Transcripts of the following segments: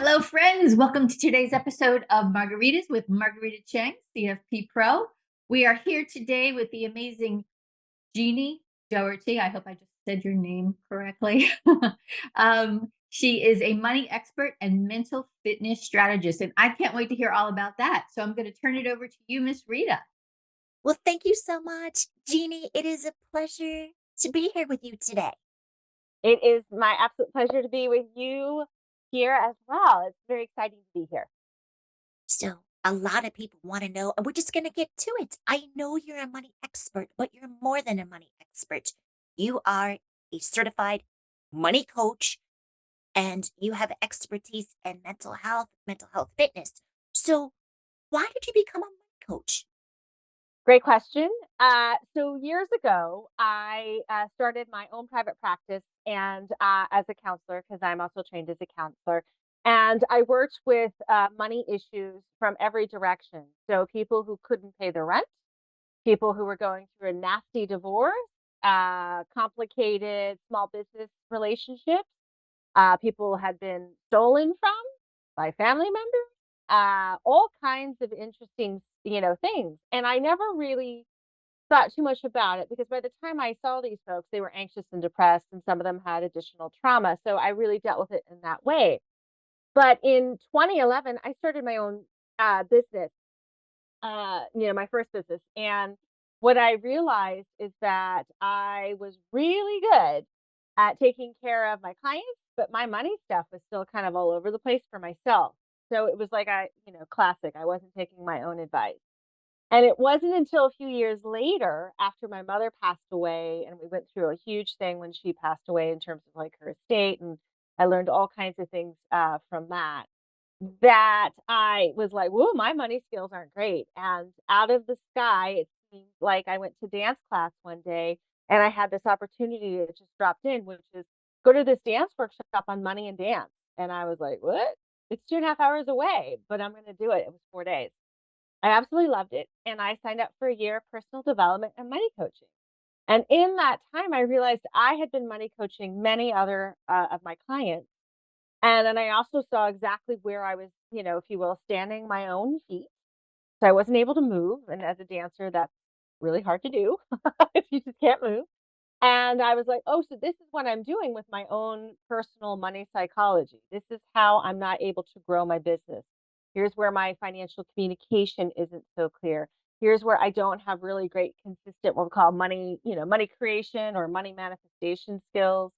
Hello, friends. Welcome to today's episode of Margaritas with Marguerita Cheng, CFP Pro. We are here today with the amazing Jeannie Dougherty. I hope I just said your name correctly. She is a money expert and mental fitness strategist, and I can't wait to hear all about that. So I'm going to turn it over to you, Miss Rita. Well, thank you so much, Jeannie. It is a pleasure to be here with you today. It is my absolute pleasure to be with you here as well. It's very exciting to be here. So, a lot of people want to know, and we're just going to get to it. I know you're a money expert, but you're more than a money expert. You are a certified money coach, and you have expertise in mental health fitness. So, why did you become a money coach? Great question. So years ago, I started my own private practice and as a counselor, because I'm also trained as a counselor. And I worked with money issues from every direction. So people who couldn't pay the rent, people who were going through a nasty divorce, complicated small business relationships, people had been stolen from by family members, all kinds of interesting, things. And I never really thought too much about it because by the time I saw these folks, they were anxious and depressed, and some of them had additional trauma. So I really dealt with it in that way. But in 2011, I started my own business, my first business. And what I realized is that I was really good at taking care of my clients, but my money stuff was still kind of all over the place for myself. So it was like classic. I wasn't taking my own advice. And it wasn't until a few years later, after my mother passed away, and we went through a huge thing when she passed away in terms of like her estate, and I learned all kinds of things from that. That I was like, "Whoa, my money skills aren't great." And out of the sky, it seemed like I went to dance class one day, and I had this opportunity that just dropped in, which is go to this dance workshop on money and dance. And I was like, "What? It's 2.5 hours away, but I'm going to do it." It was 4 days. I absolutely loved it, and I signed up for a year of personal development and money coaching. And in that time, I realized I had been money coaching many other of my clients. And then I also saw exactly where I was, if you will, standing my own feet. So I wasn't able to move. And as a dancer, that's really hard to do if you just can't move. And I was like, oh, so this is what I'm doing with my own personal money psychology. This is how I'm not able to grow my business. Here's where my financial communication isn't so clear. Here's where I don't have really great, consistent, what we call money, money creation or money manifestation skills,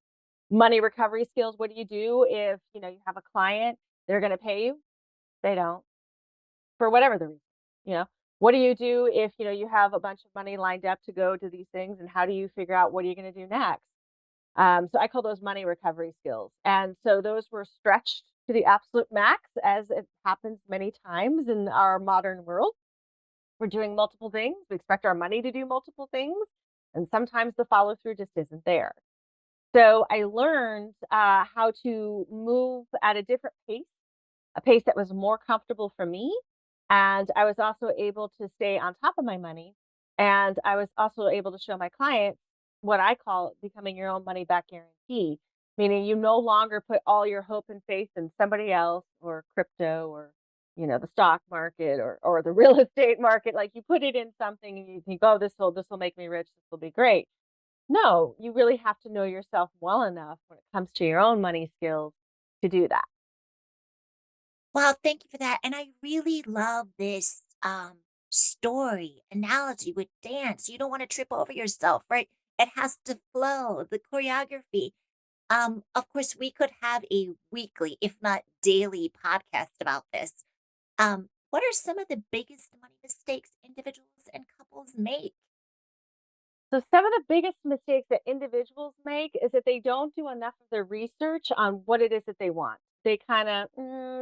money recovery skills. What do you do if, you have a client, they're going to pay you? They don't, for whatever the reason, you know? What do you do if, you have a bunch of money lined up to go to these things, and how do you figure out what are you gonna do next? So I call those money recovery skills, and so those were stretched to the absolute max, as it happens many times in our modern world. We're doing multiple things, we expect our money to do multiple things, and sometimes the follow through just isn't there. So I learned, how to move at a different pace, a pace that was more comfortable for me. And I was also able to stay on top of my money. And I was also able to show my clients what I call becoming your own money back guarantee, meaning you no longer put all your hope and faith in somebody else or crypto or the stock market or the real estate market. Like you put it in something and you think, oh, this will make me rich, this will be great. No, you really have to know yourself well enough when it comes to your own money skills to do that. Wow, thank you for that. And I really love this story analogy with dance. You don't want to trip over yourself, right? It has to flow, the choreography. Of course, we could have a weekly, if not daily, podcast about this. What are some of the biggest money mistakes individuals and couples make? So some of the biggest mistakes that individuals make is that they don't do enough of their research on what it is that they want. They kind of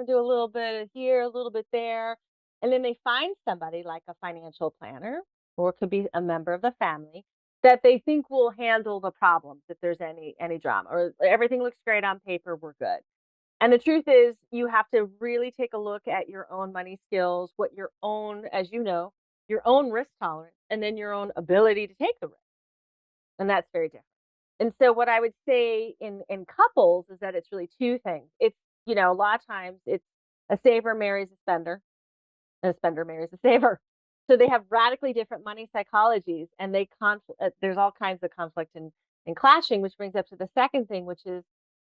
do a little bit of here, a little bit there, and then they find somebody like a financial planner, or it could be a member of the family that they think will handle the problems if there's any drama, or everything looks great on paper, we're good. And the truth is, you have to really take a look at your own money skills, what your own, as you know, your own risk tolerance, and then your own ability to take the risk. And that's very different. And so what I would say in couples is that it's really two things. It's a lot of times it's a saver marries a spender, and a spender marries a saver. So they have radically different money psychologies, and there's all kinds of conflict and clashing, which brings up to the second thing, which is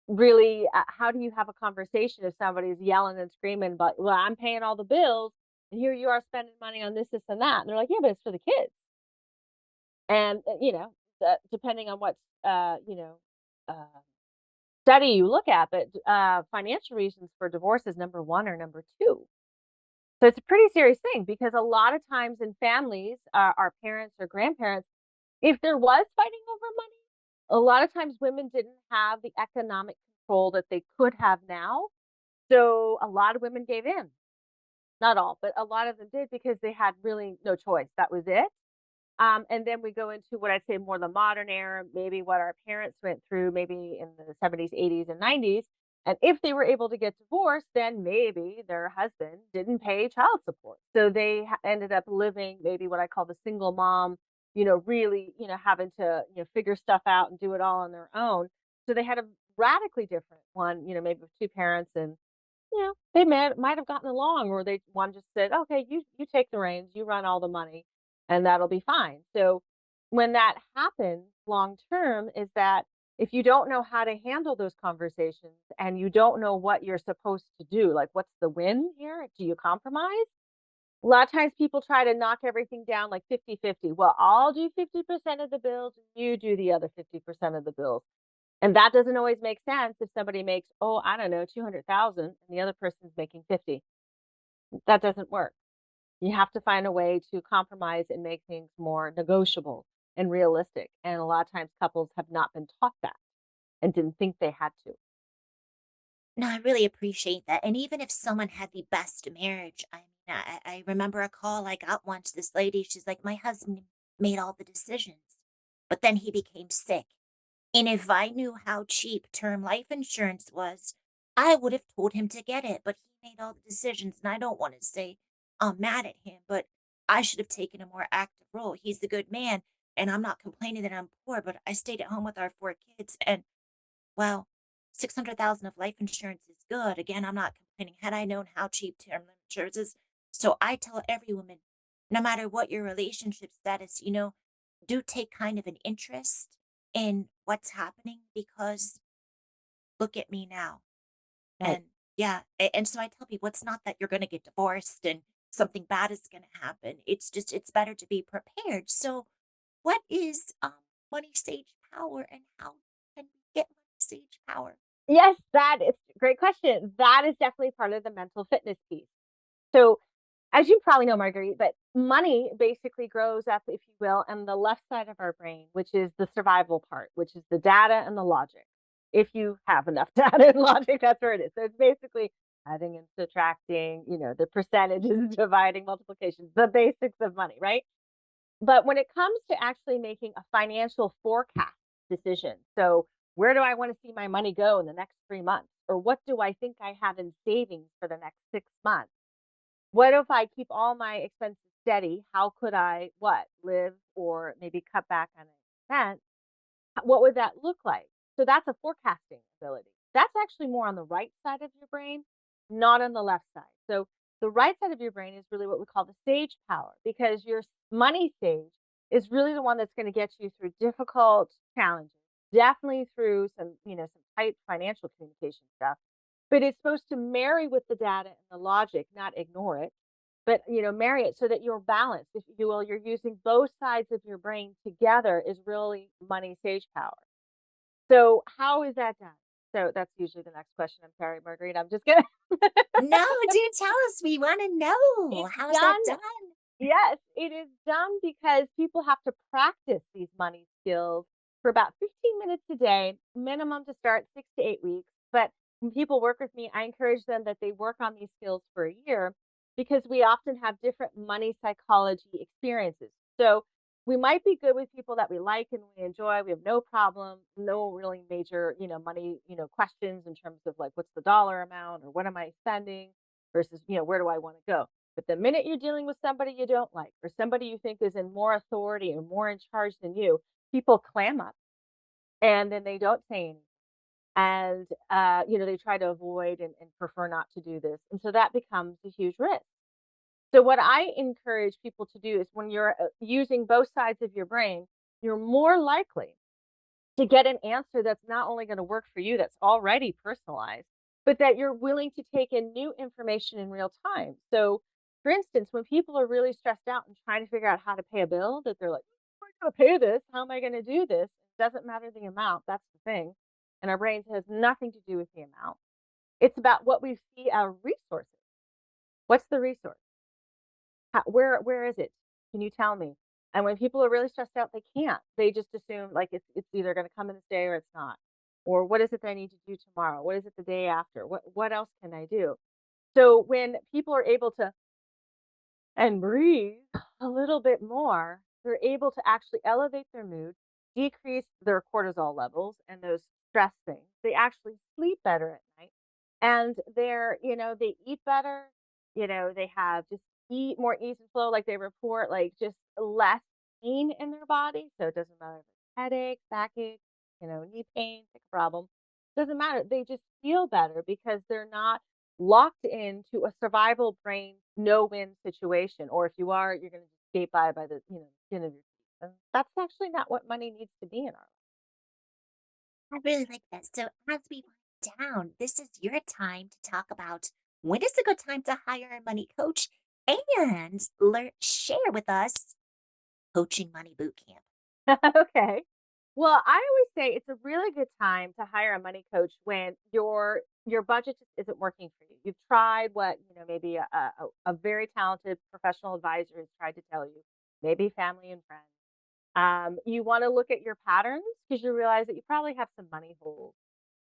really, how do you have a conversation if somebody's yelling and screaming about, well, I'm paying all the bills, and here you are spending money on this, and that. And they're like, yeah, but it's for the kids. And, depending on what, uh, study you look at, but financial reasons for divorce is number one or number two. So it's a pretty serious thing because a lot of times in families, our parents or grandparents, if there was fighting over money, a lot of times women didn't have the economic control that they could have now. So a lot of women gave in. Not all, but a lot of them did because they had really no choice. That was it. And then we go into what I'd say more the modern era, maybe what our parents went through, maybe in the 70s, 80s, and 90s. And if they were able to get divorced, then maybe their husband didn't pay child support. So they ended up living maybe what I call the single mom, really, having to, figure stuff out and do it all on their own. So they had a radically different one, maybe with two parents and they might have gotten along, or they one just said, "Okay, you take the reins, you run all the money, and that'll be fine." So when that happens long term, is that if you don't know how to handle those conversations and you don't know what you're supposed to do, like what's the win here? Do you compromise? A lot of times people try to knock everything down like 50-50. Well, I'll do 50% of the bills, and you do the other 50% of the bills. And that doesn't always make sense if somebody makes, oh, I don't know, 200,000 and the other person's making 50. That doesn't work. You have to find a way to compromise and make things more negotiable and realistic. And a lot of times couples have not been taught that and didn't think they had to. No, I really appreciate that. And even if someone had the best marriage, I mean, I remember a call I got once. This lady, she's like, my husband made all the decisions, but then he became sick. And if I knew how cheap term life insurance was, I would have told him to get it. But he made all the decisions. And I don't want to say I'm mad at him, but I should have taken a more active role. He's a good man. And I'm not complaining that I'm poor, but I stayed at home with our four kids. And well, 600,000 of life insurance is good. Again, I'm not complaining. Had I known how cheap term life insurance is, so I tell every woman, no matter what your relationship status, do take kind of an interest in what's happening because look at me now. Right. And yeah, and so I tell people it's not that you're going to get divorced and something bad is going to happen. It's just it's better to be prepared. So, what is money sage power and how can we get money sage power? Yes, that is a great question. That is definitely part of the mental fitness piece. So, as you probably know, Marguerite, but money basically grows up, if you will, on the left side of our brain, which is the survival part, which is the data and the logic. If you have enough data and logic, that's where it is. So it's basically adding and subtracting, the percentages, dividing, multiplications, the basics of money, right? But when it comes to actually making a financial forecast decision, so where do I want to see my money go in the next 3 months? Or what do I think I have in savings for the next 6 months? What if I keep all my expenses steady? How could I live or maybe cut back on an expense? What would that look like? So that's a forecasting ability. That's actually more on the right side of your brain, not on the left side. So the right side of your brain is really what we call the sage power because your money sage is really the one that's going to get you through difficult challenges, definitely through some tight financial communication stuff. But it's supposed to marry with the data and the logic, not ignore it, but marry it so that you're balanced, if you will. You're using both sides of your brain together is really money sage power. So how is that done? So that's usually the next question. I'm sorry, Marguerite. I'm just gonna No, do tell us. We want to know. it's How's that done. done? Yes, it is done because people have to practice these money skills for about 15 minutes a day, minimum to start 6 to 8 weeks. But when people work with me, I encourage them that they work on these skills for a year because we often have different money psychology experiences. So we might be good with people that we like and we enjoy. We have no problem, no really major, money, questions in terms of like what's the dollar amount or what am I spending versus, where do I want to go? But the minute you're dealing with somebody you don't like or somebody you think is in more authority or more in charge than you, people clam up and then they don't say anything. And they try to avoid and prefer not to do this. And so that becomes a huge risk. So what I encourage people to do is when you're using both sides of your brain, you're more likely to get an answer that's not only going to work for you, that's already personalized, but that you're willing to take in new information in real time. So, for instance, when people are really stressed out and trying to figure out how to pay a bill, that they're like, "How am I going to pay this? How am I going to do this?" It doesn't matter the amount. That's the thing. And our brains has nothing to do with the amount. It's about what we see our resources. What's the resource? Where is it? Can you tell me? And when people are really stressed out, they can't. They just assume like it's either going to come in this day or it's not. Or what is it that I need to do tomorrow? What is it the day after? What else can I do? So when people are able to and breathe a little bit more, they're able to actually elevate their mood, decrease their cortisol levels and those stress things. They actually sleep better at night. And they eat better, they have just eat more ease and flow, like they report like just less pain in their body. So it doesn't matter if it's headache, backache, knee pain, pick a problem. Doesn't matter. They just feel better because they're not locked into a survival brain no win situation. Or if you are, you're going to skate by the skin of your teeth. And that's actually not what money needs to be in our I really like that. So as we wind down, this is your time to talk about when is a good time to hire a money coach and share with us coaching money boot camp. life. Okay. Well, I always say it's a really good time to hire a money coach when your budget just isn't working for you. You've tried what, maybe a very talented professional advisor has tried to tell you, maybe family and friends. You want to look at your patterns because you realize that you probably have some money holes.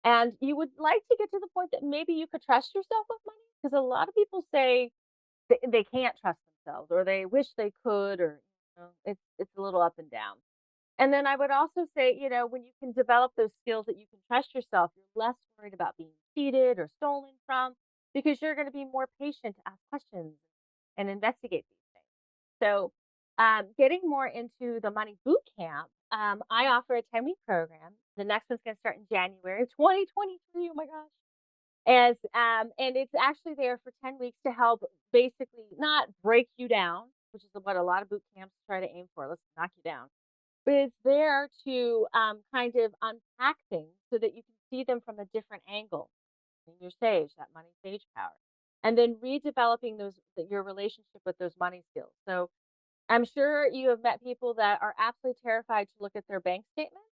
And you would like to get to the point that maybe you could trust yourself with money because a lot of people say they can't trust themselves or they wish they could, or it's a little up and down. And then I would also say, when you can develop those skills that you can trust yourself, you're less worried about being cheated or stolen from because you're going to be more patient to ask questions and investigate these things. So, getting more into the money boot camp, I offer a 10-week program. The next one's going to start in January of 2023. Oh my gosh. And it's actually there for 10 weeks to help basically not break you down, which is what a lot of boot camps try to aim for. Let's knock you down, but it's there to kind of unpack things so that you can see them from a different angle in your sage, that money sage power, and then redeveloping your relationship with those money skills. So I'm sure you have met people that are absolutely terrified to look at their bank statement.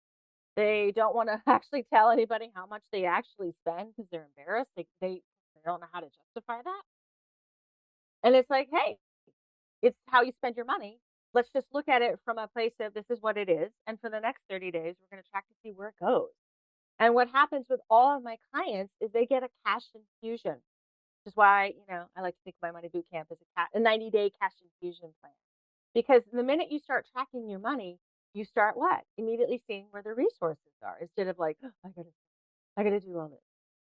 They don't want to actually tell anybody how much they actually spend because they're embarrassed. They don't know how to justify that. And it's like, hey, it's how you spend your money. Let's just look at it from a place of this is what it is. And for the next 30 days, we're going to track to see where it goes. And what happens with all of my clients is they get a cash infusion, which is why, I like to think of my money boot camp as a 90-day cash infusion plan. Because the minute you start tracking your money, you start what? Immediately seeing where the resources are instead of like, "Oh, I gotta do all this."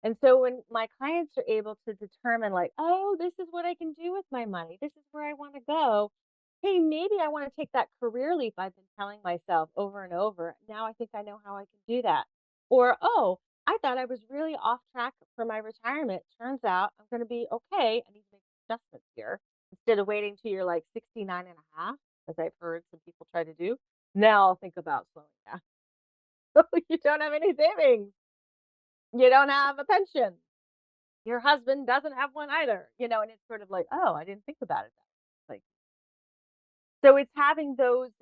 And so when my clients are able to determine like, oh, this is what I can do with my money. This is where I want to go. Hey, maybe I want to take that career leap I've been telling myself over and over. Now I think I know how I can do that. Or, oh, I thought I was really off track for my retirement. Turns out I'm going to be okay. I need to make adjustments here instead of waiting till you're like 69 and a half, as I've heard some people try to do. Now I'll think about slowing down. You don't have any savings. You don't have a pension. Your husband doesn't have one either, and it's sort of like, "Oh, I didn't think about it that way." Like, so it's having those,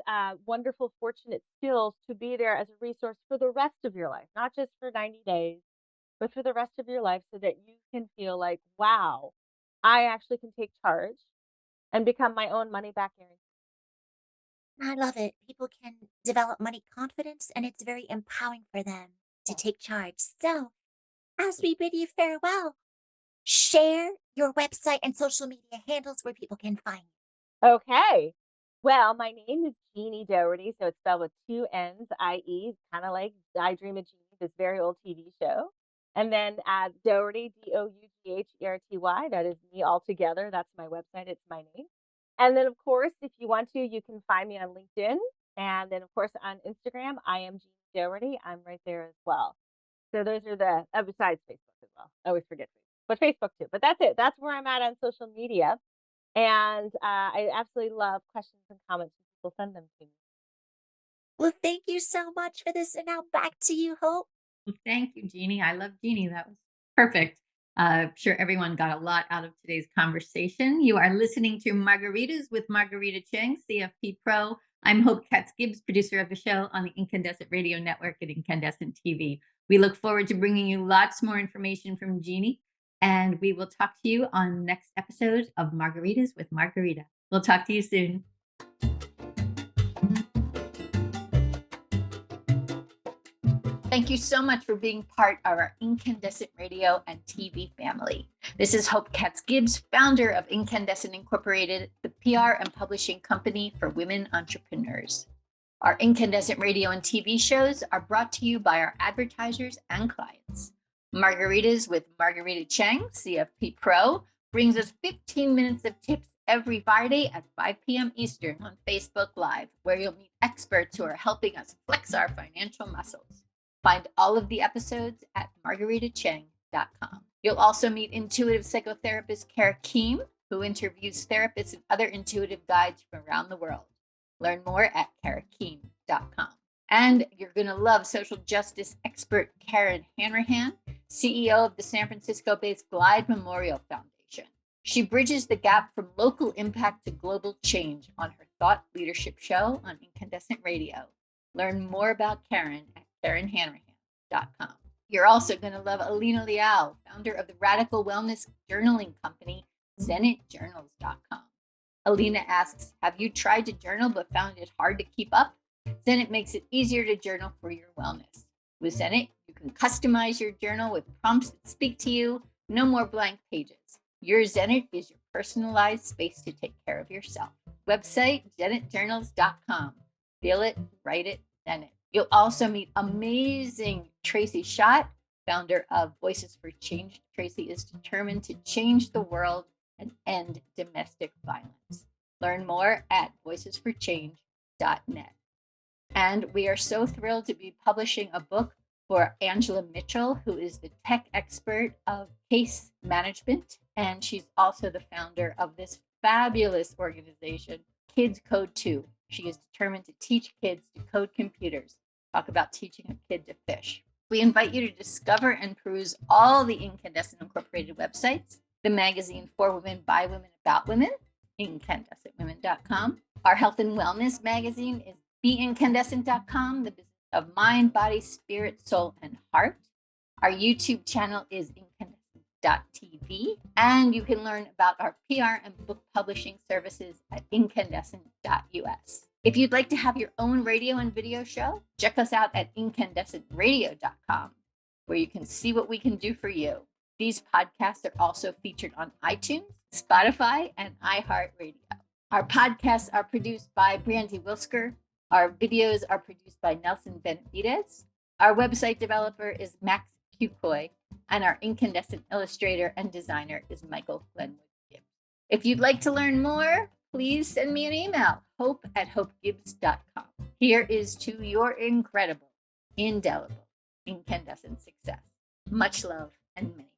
wonderful, fortunate skills to be there as a resource for the rest of your life, not just for 90 days, but for the rest of your life so that you can feel like, "Wow, I actually can take charge and become my own money back guarantee." I love it. People can develop money confidence, and it's very empowering for them to Yeah. take charge. So, as we bid you farewell, share your website and social media handles where people can find you. Okay. Well, my name is Jeannie Dougherty, so it's spelled with 2 N's, I-E, kind of like I Dream of Jeannie, this very old TV show. And then Dougherty, Dougherty, that is me all together. That's my website. It's my name. And then, of course, if you want to, you can find me on LinkedIn. And then, of course, on Instagram, I am Jeannie Dougherty. I'm right there as well. So those are the besides Facebook as well. I always forget Facebook, but Facebook too. But that's it. That's where I'm at on social media, and I absolutely love questions and comments when people send them to me. Well, thank you so much for this. And now back to you, Hope. Well, thank you, Jeannie. I love Jeannie. That was perfect. I'm sure everyone got a lot out of today's conversation. You are listening to Margaritas with Marguerita Cheng, CFP Pro. I'm Hope Katz-Gibbs, producer of the show on the Incandescent Radio Network and Incandescent TV. We look forward to bringing you lots more information from Jeannie, and we will talk to you on the next episode of Margaritas with Margarita. We'll talk to you soon. Thank you so much for being part of our Incandescent Radio and TV family. This is Hope Katz-Gibbs, founder of Incandescent Incorporated, the PR and publishing company for women entrepreneurs. Our Incandescent Radio and TV shows are brought to you by our advertisers and clients. Margaritas with Marguerita Cheng, CFP Pro, brings us 15 minutes of tips every Friday at 5 p.m. Eastern on Facebook Live, where you'll meet experts who are helping us flex our financial muscles. Find all of the episodes at margaritacheng.com. You'll also meet intuitive psychotherapist Kara Keem, who interviews therapists and other intuitive guides from around the world. Learn more at karakeem.com. And you're going to love social justice expert Karen Hanrahan, CEO of the San Francisco-based Glide Memorial Foundation. She bridges the gap from local impact to global change on her Thought Leadership show on Incandescent Radio. Learn more about Karen at KarenHanrahan.com. You're also going to love Alina Liao, founder of the radical wellness journaling company, ZenitJournals.com. Alina asks, have you tried to journal but found it hard to keep up? Zenit makes it easier to journal for your wellness. With Zenit, you can customize your journal with prompts that speak to you, no more blank pages. Your Zenit is your personalized space to take care of yourself. Website, ZenitJournals.com. Feel it, write it, Zenit. You'll also meet amazing Tracy Schott, founder of Voices for Change. Tracy is determined to change the world and end domestic violence. Learn more at voicesforchange.net. And we are so thrilled to be publishing a book for Angela Mitchell, who is the tech expert of case management. And she's also the founder of this fabulous organization, Kids Code 2. She is determined to teach kids to code computers. Talk about teaching a kid to fish. We invite you to discover and peruse all the Incandescent Incorporated websites, the magazine for women, by women, about women, incandescentwomen.com. Our health and wellness magazine is beincandescent.com, the business of mind, body, spirit, soul, and heart. Our YouTube channel is incandescent.tv, and you can learn about our PR and book publishing services at incandescent.us. If you'd like to have your own radio and video show, check us out at incandescentradio.com, where you can see what we can do for you. These podcasts are also featured on iTunes, Spotify, and iHeartRadio. Our podcasts are produced by Brandy Wilsker. Our videos are produced by Nelson Benavides. Our website developer is Max Kukoy, and our incandescent illustrator and designer is Michael Glenwood Gibbs. If you'd like to learn more, please send me an email, hope@hopegibbs.com. Here is to your incredible, indelible, incandescent success. Much love and many